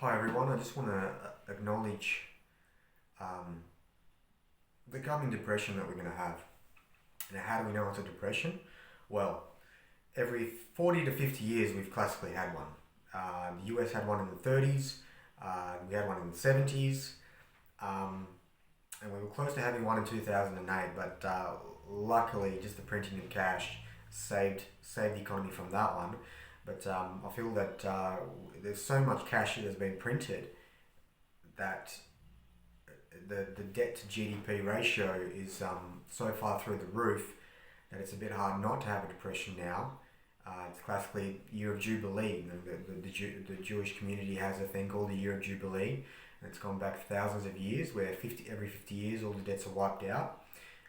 Hi everyone, I just want to acknowledge um, the coming depression that we're going to have. Now, how do we know it's a depression? Well, every 40 to 50 years we've classically had one. The US had one in the 30s, we had one in the 70s, um, and we were close to having one in 2008, but luckily just the printing of cash saved the economy from that one. But I feel that there's so much cash that has been printed that the debt to GDP ratio is so far through the roof that it's a bit hard not to have a depression now. It's classically year of Jubilee. The Jewish community has a thing called the year of Jubilee, and it's gone back thousands of years where every 50 years all the debts are wiped out.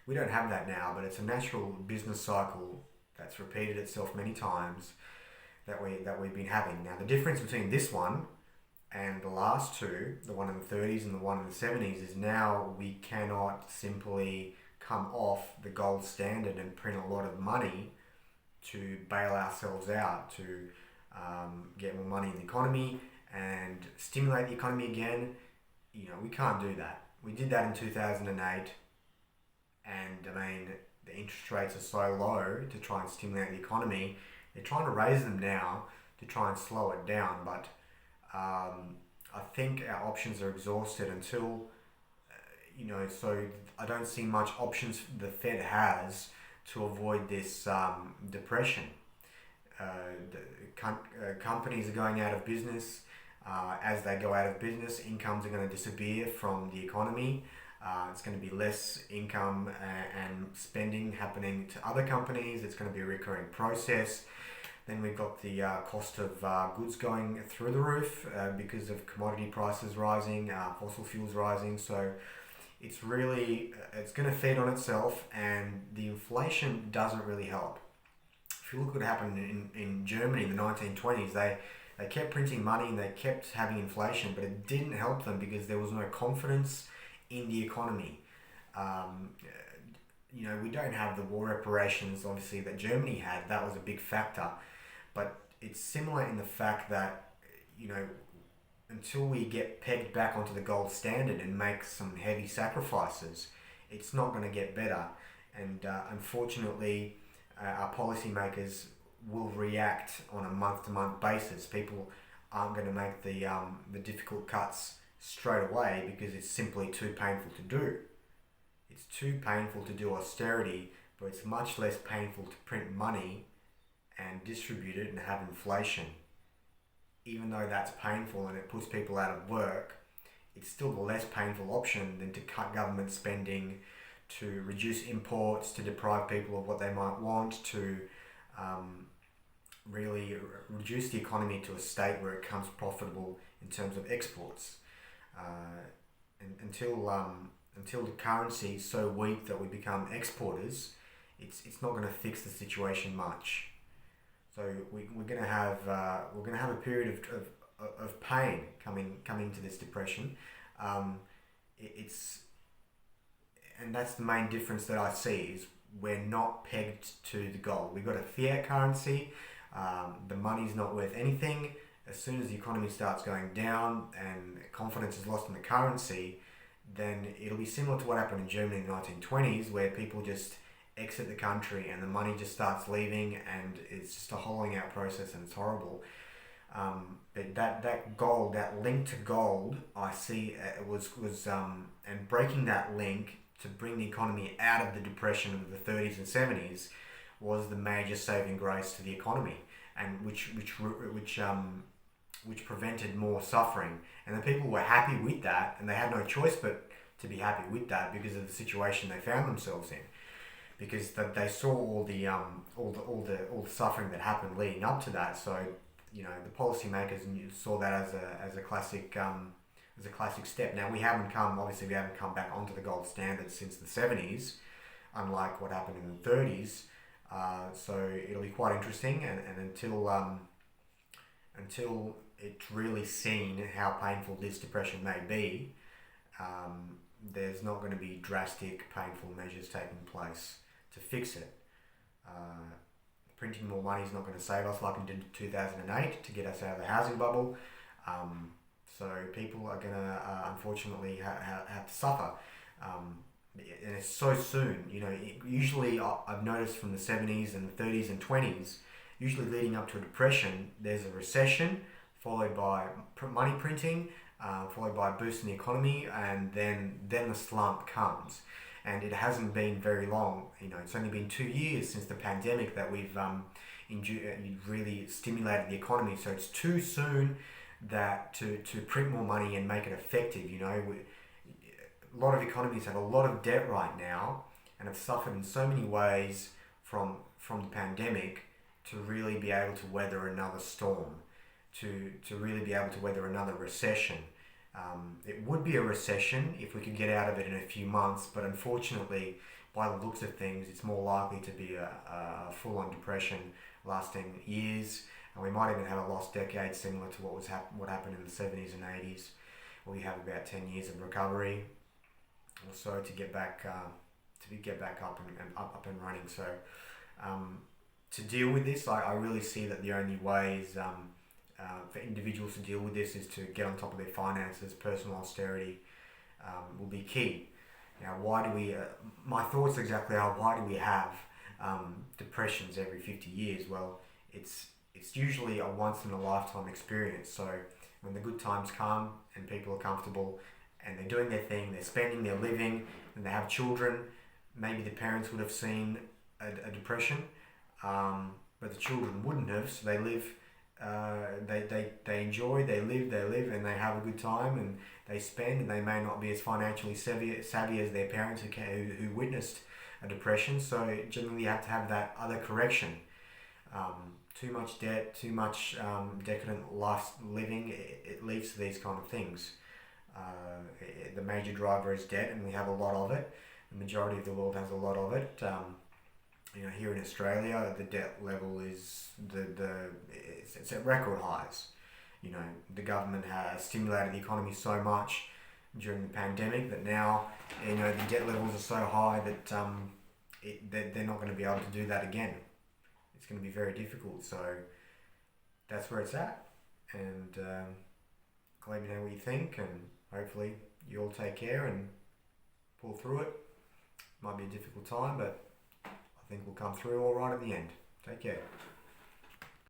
We don't have that now, but it's a natural business cycle that's repeated itself many times that we've been having. Now the difference between this one and the last two, the one in the 30s and the one in the 70s, is now we cannot simply come off the gold standard and print a lot of money to bail ourselves out, to get more money in the economy and stimulate the economy again. We can't do that. We did that in 2008, and I mean, the interest rates are so low to try and stimulate the economy. They're trying to raise them now to try and slow it down, but I think our options are exhausted until, so I don't see much options the Fed has to avoid this depression. Companies are going out of business. As they go out of business, incomes are going to disappear from the economy. It's going to be less income and spending happening to other companies. It's going to be a recurring process. Then we've got the cost of goods going through the roof because of commodity prices rising, fossil fuels rising. So it's going to feed on itself, and the inflation doesn't really help. If you look what happened in Germany in the 1920s, they kept printing money and they kept having inflation, but it didn't help them because there was no confidence in the economy. Um, we don't have the war reparations, obviously, that Germany had. That was a big factor. But it's similar in the fact that, you know, until we get pegged back onto the gold standard and make some heavy sacrifices, it's not going to get better. And unfortunately, our policymakers will react on a month-to-month basis. People aren't going to make the difficult cuts straight away because it's simply too painful to do. It's too painful to do austerity, but it's much less painful to print money and distribute it and have inflation. Even though that's painful and it puts people out of work, it's still the less painful option than to cut government spending, to reduce imports, to deprive people of what they might want, to really reduce the economy to a state where it becomes profitable in terms of exports. And until the currency is so weak that we become exporters, it's not going to fix the situation much. So we're going to have a period of pain coming to this depression. It's and that's the main difference that I see is we're not pegged to the gold. We've got a fiat currency. The money's not worth anything. As soon as the economy starts going down and confidence is lost in the currency, then it'll be similar to what happened in Germany in the 1920s, where people just exit the country and the money just starts leaving, and it's just a hollowing out process, and it's horrible. But that link to gold, I see and breaking that link to bring the economy out of the depression of the 30s and 70s was the major saving grace to the economy, and which prevented more suffering. And the people were happy with that, and they had no choice but to be happy with that because of the situation they found themselves in. Because they saw all the suffering that happened leading up to that. So the policymakers saw that as a classic step. Now we haven't come back onto the gold standard since the 70s, unlike what happened in the 30s. So it'll be quite interesting, and until it's really seen how painful this depression may be, there's not going to be drastic, painful measures taking place to fix it. Printing more money is not going to save us like it did in 2008 to get us out of the housing bubble. So people are going to unfortunately have to suffer. And it's so soon. Usually I've noticed from the 70s and the 30s and 20s, usually leading up to a depression, there's a recession followed by money printing, followed by a boost in the economy, and then the slump comes. And it hasn't been very long. It's only been 2 years since the pandemic that we've really stimulated the economy. So it's too soon that to print more money and make it effective. A lot of economies have a lot of debt right now and have suffered in so many ways from the pandemic to really be able to weather another storm, to really be able to weather another recession. It would be a recession if we could get out of it in a few months, but unfortunately, by the looks of things, it's more likely to be a full-on depression lasting years, and we might even have a lost decade similar to what happened in the 70s and 80s. We have about 10 years of recovery or so to get back up and running. So to deal with this, I really see that the only way is for individuals to deal with this is to get on top of their finances. Personal austerity will be key. Now, why do we? My thoughts exactly are: why do we have depressions every 50 years? Well, it's usually a once in a lifetime experience. So when the good times come and people are comfortable and they're doing their thing, they're spending, they're living, and they have children, maybe the parents would have seen a depression, but the children wouldn't have. So they live. They enjoy, they live, and they have a good time, and they spend, and they may not be as financially savvy as their parents who witnessed a depression. So generally, you have to have that other correction. Too much debt, too much decadent life living, it leads to these kind of things. The major driver is debt, and we have a lot of it. The majority of the world has a lot of it. Here in Australia, the debt level is it's at record highs. The government has stimulated the economy so much during the pandemic that now, the debt levels are so high that they're not going to be able to do that again. It's going to be very difficult. So that's where it's at. And let me know what you think, and hopefully you all take care and pull through it. Might be a difficult time, but I think we'll come through all right at the end. Take care.